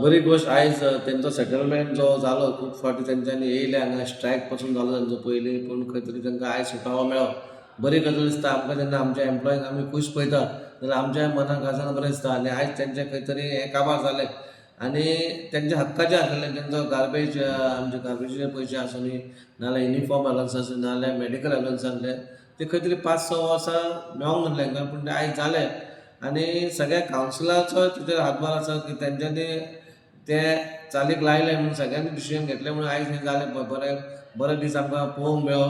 बरी गोष्ट आयज तेंचो सेटलमेंट जो जालो खूब फावटी तेंच्यांनी येयले हांगा स्ट्रायक पासून जालो तेंचो पयलीं, पूण खंय तरी तांकां आयज सुटावो मेळ्ळो. बरी गजाल दिसता आमकां जेन्ना आमच्या एम्प्लॉयीक आमी खूश पळयता जाल्यार आमच्या मनाक काळजान बरें दिसता आनी आयज तेंचें खंय तरी हें काबार जालें आनी तेंच्या हक्काचें आसलेलें तेंचो गार्बेज आमचे गार्बेजीचे पयशे आसुनी नाजाल्यार युनिफॉर्म अलावन्स आसूं नाजाल्यार मेडिकल अलावन्स आसले ते खंय तरी 5-6 वर्सां मेळोंक नासलें हांकां, पूण तें आयज जालें आनी सगळ्या कावन्सिलाचो ताचेर हातभार आसा की तेंच्यांनी ते चालीक लायले म्हणून सगळ्यांनी डिसिजन घेतलें म्हणून आयज हें जालें बरे दीस आमकां पळोवंक मेळ्ळो.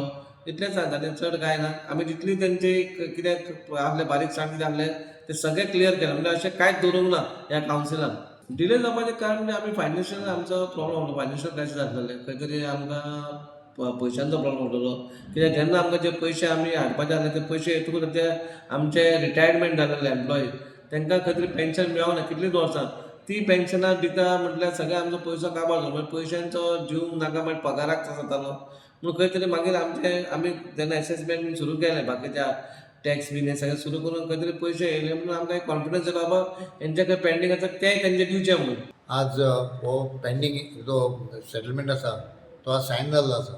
इतलेंच सांगता तें चड कांय ना. आमी जितली तेंची कितें आसलें बारीक सारीक कितें आसलें तें सगळें क्लियर केलें म्हणजे अशें कांयच दवरूंक ना ह्या कावन्सिलान. डिले जावपाचें कारण म्हणजे आमी फायनान्शियल आमचो प्रॉब्लम आसलो, फायनान्शियल क्रायसीस आसलेलें. खंय तरी आमकां पयशांचो प्रॉब्लम उरलोलो कित्याक जेन्ना आमकां जे पयशे आमी हाडपाचे आसले ते पयशे येतकूच ते आमचे रिटायरमेंट जाल्ले एम्प्लॉई तांकां खंय तरी पेन्शन मेळोंक ना कितलींच वर्सां. ती पेन्शनां दिता म्हटल्यार सगळें आमचो पयसो काबार जालो. मागीर पयशांचो जीव नाका मागीर पगाराक जातालो. म्हणून खंय तरी मागीर आमी जेन्ना एसेसमेंट बी सुरू केलें बाकीच्या टॅक्स बीन हें सगळें सुरू करून खंय तरी पयशे येयले म्हणून आमकां एक कॉन्फिडन्स येयलो बाबा हेंचे खंय पेंडींग आसा तेंय तेंचे दिवचे म्हणून. आज हो पेंडींग जो सेटलमेंट आसा तो आज सायन जाल्लो आसा.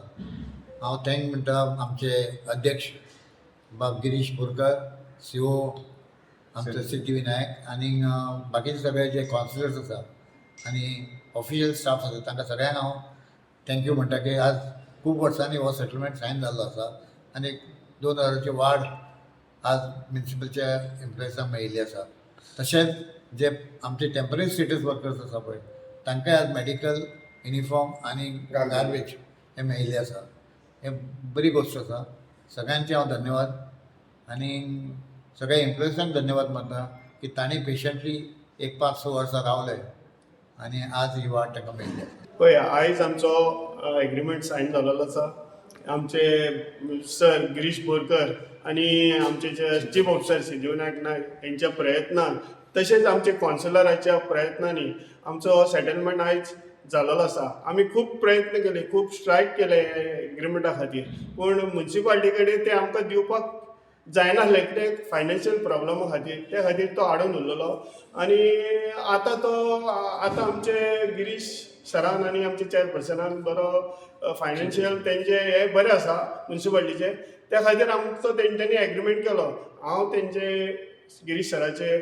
हांव थँक म्हणटा आमचे अध्यक्ष बाब गिरीश बोरकार, CO आमचे सिद्धिविनायक आनी बाकीचे सगळे जे कावन्सिलर्स आसा आनी ऑफिशियल स्टाफ आसा तांकां सगळ्यांक हांव थँक्यू म्हणटा की आज खूब वर्सांनी हो सेटलमेंट सायन जाल्लो आसा आनी 2000ची वाड आज म्युनिसिपलच्या एम्प्लॉयजांक मेळिल्ली आसा. तशेंच जे आमचे टेम्पररी स्टेटस वर्कर्स आसा पळय तांकांय आज मेडिकल युनिफॉर्म आनी गार्बेज हे मेळिल्ले आसा. हे बरी गोश्ट आसा. सगळ्यांचे हांव धन्यवाद आनी सगळ्या एम्प्लॉयजांक धन्यवाद मानता की तांणी पेशंटली एक 5-6 वर्सां रावले आनी आज ही वाड तांकां मेळिल्ली आसा. पळय आयज आमचो एग्रीमेंट सायन जाल्लो आसा. आमचे सर गिरीश बोरकर आनी आमचे जे चीफ ऑफिसर सिद्धिविनायक नायक हेंच्या प्रयत्नान तशेंच आमचे कावन्सिलराच्या प्रयत्नांनी आमचो सेटलमेंट आयज जाल्लो आसा. आमी खूब प्रयत्न केले, खूब स्ट्रायक केले एग्रीमेंटा खातीर, पूण म्युनिसिपालिटी कडेन ते आमकां दिवपाक जायनासलें कित्याक फायनान्शियल प्रॉब्लमा खातीर ते खातीर तो आडून उरलेलो. आनी आतां आमचे गिरीश सरान आनी आमचे चेअरपर्सनान बरो फायनान्शियल तेंचे हे बरें आसा म्युनिसिपालिटीचे, त्या खातीर आमचो तेंच्यांनी एग्रीमेंट केलो. हांव तेंचे गिरीश सराचे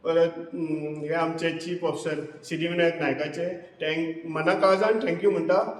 परत हे आमचे चीफ ऑफिसर सिद्धिविनायक नायकाचे मना काळजान थँक्यू म्हणटा